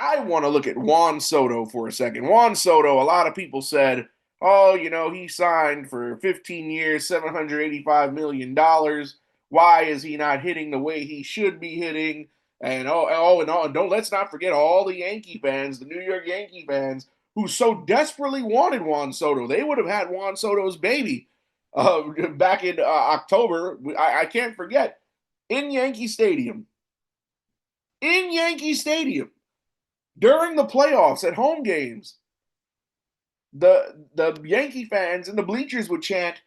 I want to look at Juan Soto for a second. Juan Soto, a lot of people said, oh, he signed for 15 years, $785 million. Why is he not hitting the way he should be hitting? And don't let's not forget all the Yankee fans, the New York Yankee fans, who so desperately wanted Juan Soto. They would have had Juan Soto's baby back in October. I can't forget in Yankee Stadium. In Yankee Stadium during the playoffs at home games, the Yankee fans in the bleachers would chant,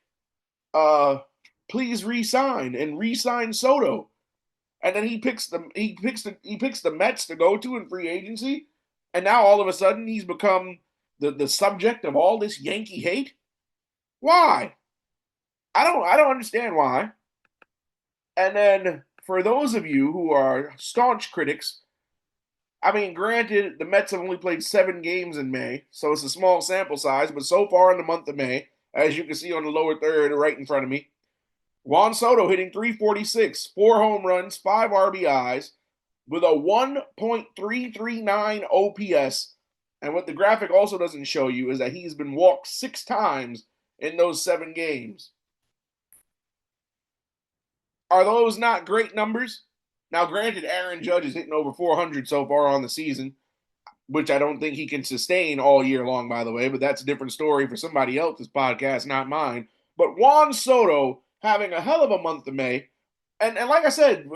"Please resign and resign Soto." And then he picks the Mets to go to in free agency, and now all of a sudden he's become the subject of all this Yankee hate. Why? I don't understand why. And then for those of you who are staunch critics, I mean, granted, the Mets have only played 7 games in May, so it's a small sample size, but so far in the month of May, as you can see on the lower third right in front of me, Juan Soto hitting 346, 4 home runs, 5 RBIs, with a 1.339 OPS. And what the graphic also doesn't show you is that he's been walked 6 times in those 7 games. Are those not great numbers? Now, granted, Aaron Judge is hitting over 400 so far on the season, which I don't think he can sustain all year long, by the way, but that's a different story for somebody else's podcast, not mine. But Juan Soto having a hell of a month of May. And like I said,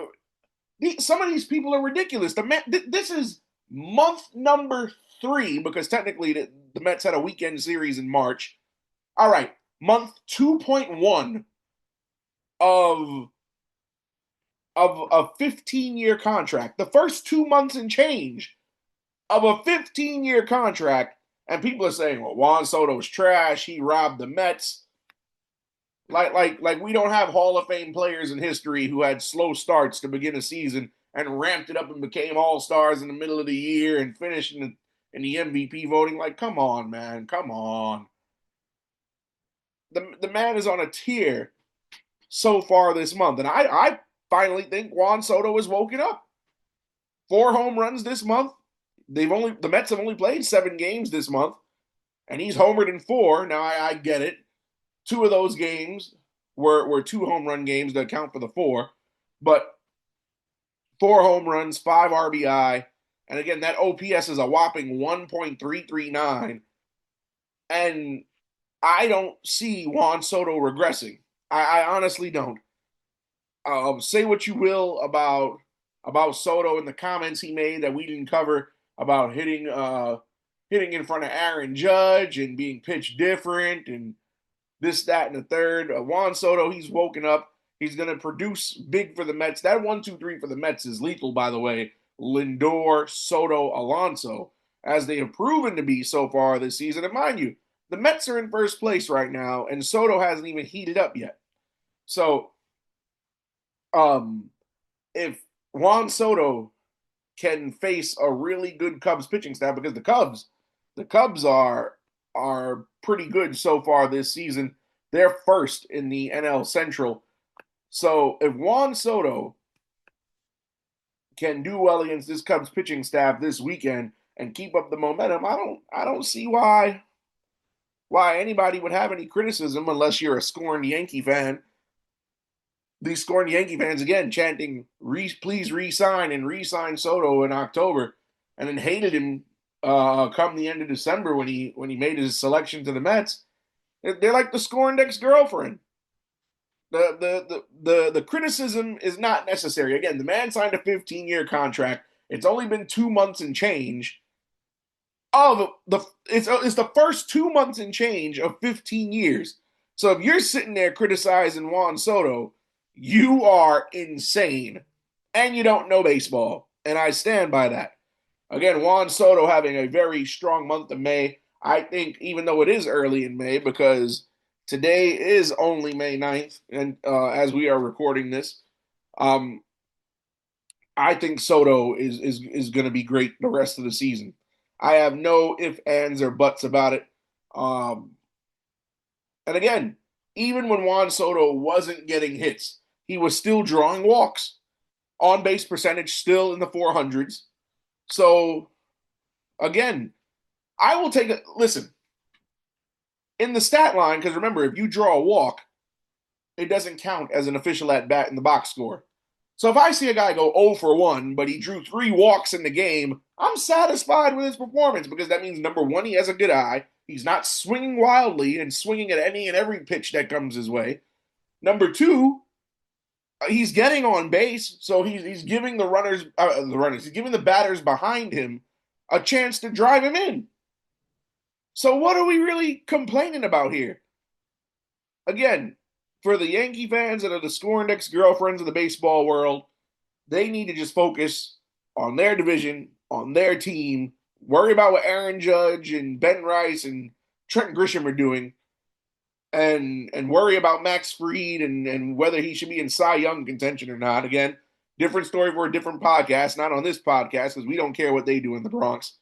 some of these people are ridiculous. This is month number 3, because technically the Mets had a weekend series in March. All right, month 2.1 of a 15-year contract. The first 2 months and change of a 15-year contract, and people are saying, well, Juan Soto's trash. He robbed the Mets. Like we don't have Hall of Fame players in history who had slow starts to begin a season and ramped it up and became all-stars in the middle of the year and finished in the MVP voting. Like, come on, man. Come on. The man is on a tear so far this month. And I finally think Juan Soto is woken up. 4 home runs this month. The Mets have only played 7 games this month, and he's homered in 4. Now I get it. 2 of those games were 2 home run games that account for the 4, but 4 home runs, 5 RBI, and again that OPS is a whopping 1.339, and I don't see Juan Soto regressing. I honestly don't. Say what you will about Soto and the comments he made that we didn't cover about hitting in front of Aaron Judge and being pitched different and this, that, and the third. Juan Soto, he's woken up. He's going to produce big for the Mets. That 1-2-3 for the Mets is lethal, by the way. Lindor, Soto, Alonso, as they have proven to be so far this season. And mind you, the Mets are in first place right now, and Soto hasn't even heated up yet. So, if Juan Soto can face a really good Cubs pitching staff, because the Cubs are pretty good so far this season. They're first in the NL Central. So if Juan Soto can do well against this Cubs pitching staff this weekend and keep up the momentum, I don't see why anybody would have any criticism unless you're a scorned Yankee fan. These scorned Yankee fans again chanting, please re-sign and re-sign Soto in October, and then hated him come the end of December when he made his selection to the Mets. They're like the scorned ex-girlfriend. The criticism is not necessary. Again, the man signed a 15-year contract. It's only been 2 months and change it's the first 2 months and change of 15 years. So if you're sitting there criticizing Juan Soto, you are insane and you don't know baseball. And I stand by that. Again, Juan Soto having a very strong month of May. I think even though it is early in May, because today is only May 9th, and as we are recording this, I think Soto is going to be great the rest of the season. I have no ifs, ands, or buts about it. And again, even when Juan Soto wasn't getting hits, he was still drawing walks. On base percentage still in the 400s. So Again, I will take it. Listen, in the stat line, because remember, if you draw a walk, it doesn't count as an official at bat in the box score. So if I see a guy go 0 for 1, but he drew 3 walks in the game, I'm satisfied with his performance because that means, number one, he has a good eye. He's not swinging wildly and swinging at any and every pitch that comes his way. Number two, he's getting on base, so he's giving he's giving the batters behind him a chance to drive him in. So what are we really complaining about here? Again, for the Yankee fans that are the scoring ex-girlfriends of the baseball world, they need to just focus on their division, on their team, worry about what Aaron Judge and Ben Rice and Trent Grisham are doing, and worry about Max Fried and whether he should be in Cy Young contention or not. Again, different story for a different podcast, not on this podcast, because we don't care what they do in the Bronx.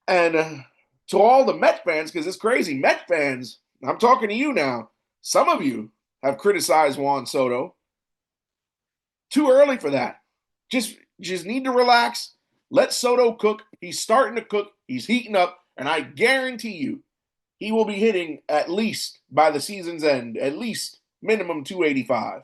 And to all the Met fans, because it's crazy, Met fans, I'm talking to you now. Some of you have criticized Juan Soto. Too early for that. Just need to relax. Let Soto cook. He's starting to cook. He's heating up. And I guarantee you, he will be hitting at least, by the season's end, at least minimum 285.